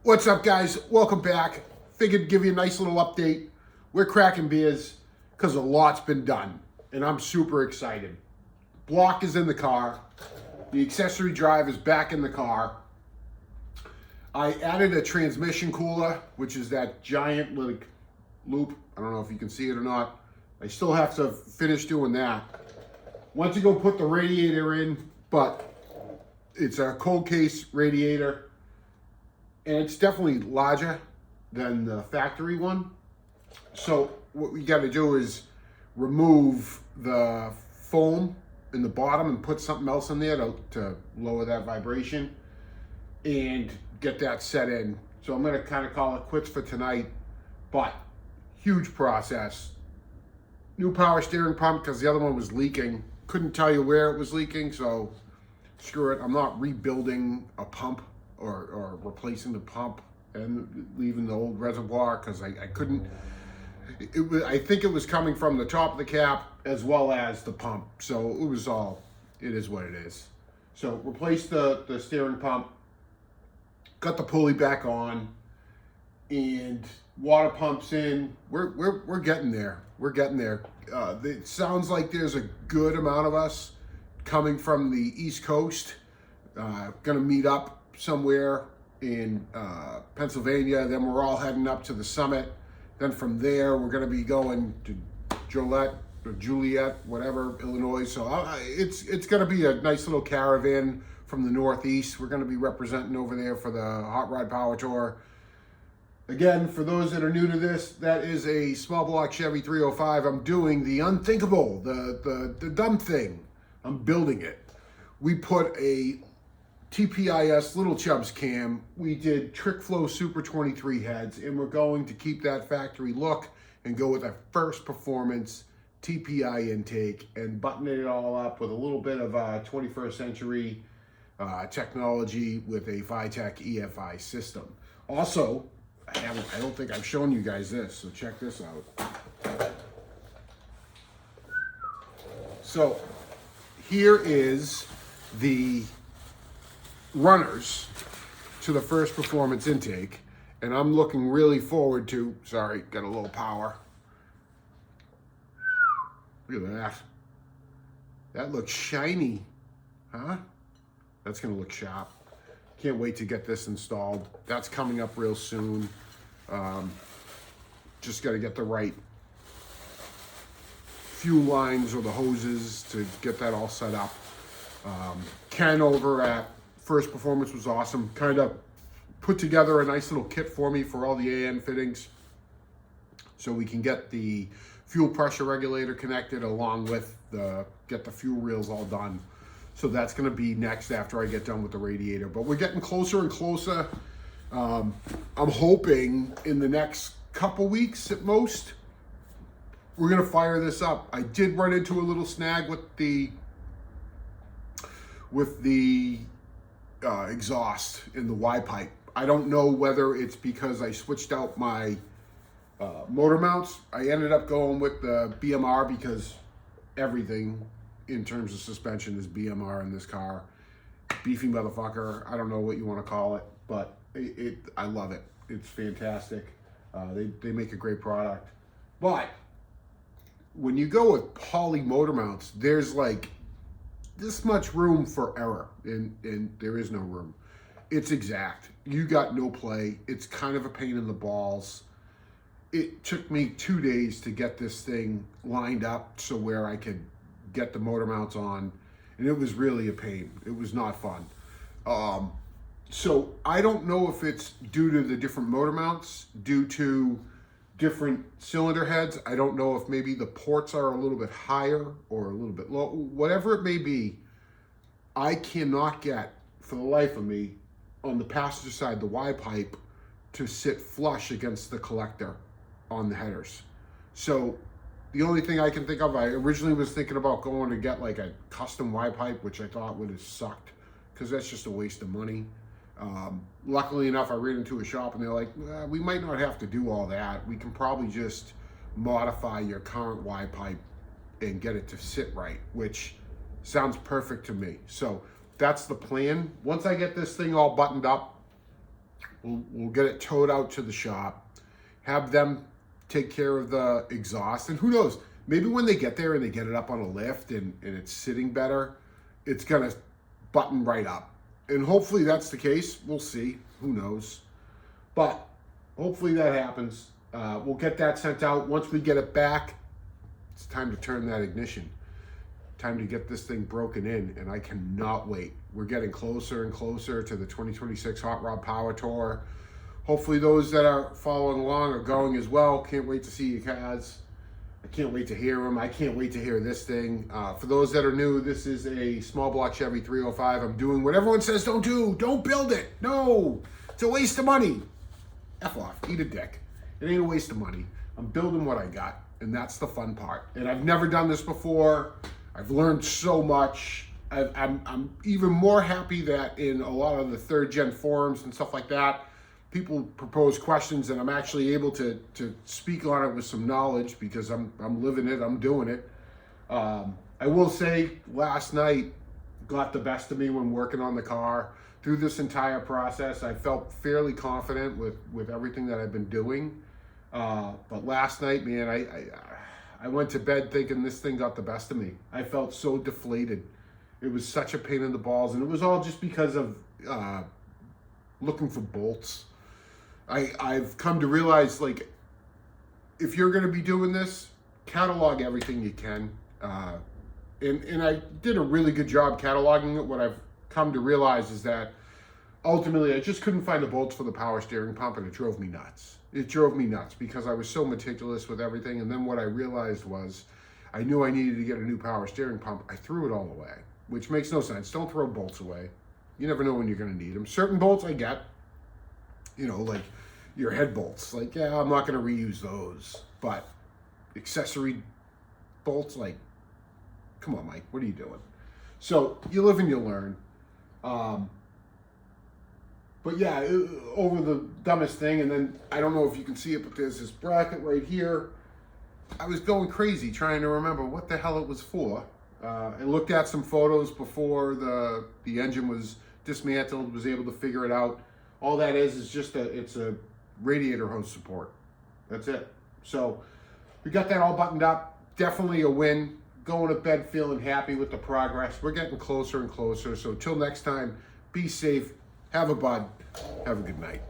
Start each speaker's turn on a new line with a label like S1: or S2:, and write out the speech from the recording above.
S1: What's up, guys? Welcome back. Figured give you a nice little update. We're cracking beers because a lot's been done, and I'm super excited. Block is in the car. The accessory drive is back in the car. I added a transmission cooler, which is that giant loop. I don't know if you can see it or not. I still have to finish doing that. Went to go put the radiator in, but it's a cold case radiator. And it's definitely larger than the factory one. So what we got to do is remove the foam in the bottom and put something else in there to lower that vibration and get that set in. So I'm going to kind of call it quits for tonight, but huge process. New power steering pump because the other one was leaking. Couldn't tell you where it was leaking, so screw it. I'm not rebuilding a pump or replacing the pump and leaving the old reservoir because I couldn't. I think it was coming from the top of the cap as well as the pump. So it was all, it is what it is. So replaced the steering pump, got the pulley back on, and water pumps in. We're getting there. We're getting there. It sounds like there's a good amount of us coming from the East Coast. Gonna meet up somewhere in Pennsylvania. Then we're all heading up to the summit. Then from there, we're gonna be going to Juliet, whatever, Illinois. So it's gonna be a nice little caravan from the Northeast. We're gonna be representing over there for the Hot Rod Power Tour. Again, for those that are new to this, that is a Small Block Chevy 305. I'm doing the unthinkable, the dumb thing. I'm building it. We put a TPIS little Chub's cam. We did Trick Flow Super 23 heads, and we're going to keep that factory look and go with a first performance TPI intake and button it all up with a little bit of 21st century technology with a FiTech EFI system. Also, I don't think I've shown you guys this, so check this out. So here is the runners to the first performance intake, and I'm looking really forward to, sorry, got a little power. Look at that. That looks shiny, huh? That's gonna look sharp. Can't wait to get this installed. That's coming up real soon. Just got to get the right fuel lines or the hoses to get that all set up. Ken over at First Performance was awesome. Kind of put together a nice little kit for me for all the AN fittings so we can get the fuel pressure regulator connected along with get the fuel reels all done. So that's going to be next after I get done with the radiator. But we're getting closer and closer. I'm hoping in the next couple weeks at most, we're going to fire this up. I did run into a little snag with the exhaust in the Y pipe. I don't know whether it's because I switched out my motor mounts. I ended up going with the BMR because everything in terms of suspension is BMR in this car. Beefy motherfucker. I don't know what you want to call it, but I love it. It's fantastic. They make a great product. But when you go with poly motor mounts, there's like this much room for error, and there is no room. It's exact. You got no play. It's kind of a pain in the balls. It took me 2 days to get this thing lined up so where I could get the motor mounts on, and it was really a pain. It was not fun. So I don't know if it's due to the different motor mounts, due to different cylinder heads. I don't know if maybe the ports are a little bit higher or a little bit low. Whatever it may be, I cannot get, for the life of me, on the passenger side, the Y pipe to sit flush against the collector on the headers. So the only thing I can think of, I originally was thinking about going to get like a custom Y pipe, which I thought would have sucked because that's just a waste of money. Luckily enough, I ran into a shop and they're like, we might not have to do all that. We can probably just modify your current Y pipe and get it to sit right, which sounds perfect to me. So that's the plan. Once I get this thing all buttoned up, We'll get it towed out to the shop, have them take care of the exhaust, and who knows, maybe when they get there and they get it up on a lift and it's sitting better, it's gonna button right up. And hopefully that's the case. We'll see, who knows. But hopefully that happens. We'll get that sent out. Once we get it back, it's time to turn that ignition. Time to get this thing broken in, and I cannot wait. We're getting closer and closer to the 2026 Hot Rod Power Tour. Hopefully those that are following along are going as well. Can't wait to see you guys. I can't wait to hear them. I can't wait to hear this thing. For those that are new, this is a Small Block Chevy 305. I'm doing what everyone says don't do. Don't build it. No, it's a waste of money. F off, eat a dick. It ain't a waste of money. I'm building what I got, and that's the fun part. And I've never done this before. I've learned so much. I'm even more happy that in a lot of the third gen forums and stuff like that, people propose questions and I'm actually able to speak on it with some knowledge because I'm living it, I'm doing it. I will say last night got the best of me when working on the car. Through this entire process, I felt fairly confident with everything that I've been doing. But last night, man, I went to bed thinking this thing got the best of me. I felt so deflated. It was such a pain in the balls, and it was all just because of looking for bolts. I've come to realize, like, if you're going to be doing this, catalog everything you can. And I did a really good job cataloging it. What I've come to realize is that ultimately I just couldn't find the bolts for the power steering pump, and it drove me nuts. It drove me nuts because I was so meticulous with everything. And then what I realized was I knew I needed to get a new power steering pump. I threw it all away, which makes no sense. Don't throw bolts away. You never know when you're going to need them. Certain bolts I get, you know, like your head bolts. Like, yeah, I'm not going to reuse those. But accessory bolts, like, come on, Mike, what are you doing? So you live and you learn. But yeah, over the dumbest thing, and then I don't know if you can see it, but there's this bracket right here. I was going crazy trying to remember what the hell it was for. I looked at some photos before the engine was dismantled, was able to figure it out. All that is just it's a radiator hose support. That's it. So we got that all buttoned up. Definitely a win. Going to bed feeling happy with the progress. We're getting closer and closer. So till next time, be safe. Have a bud. Have a good night.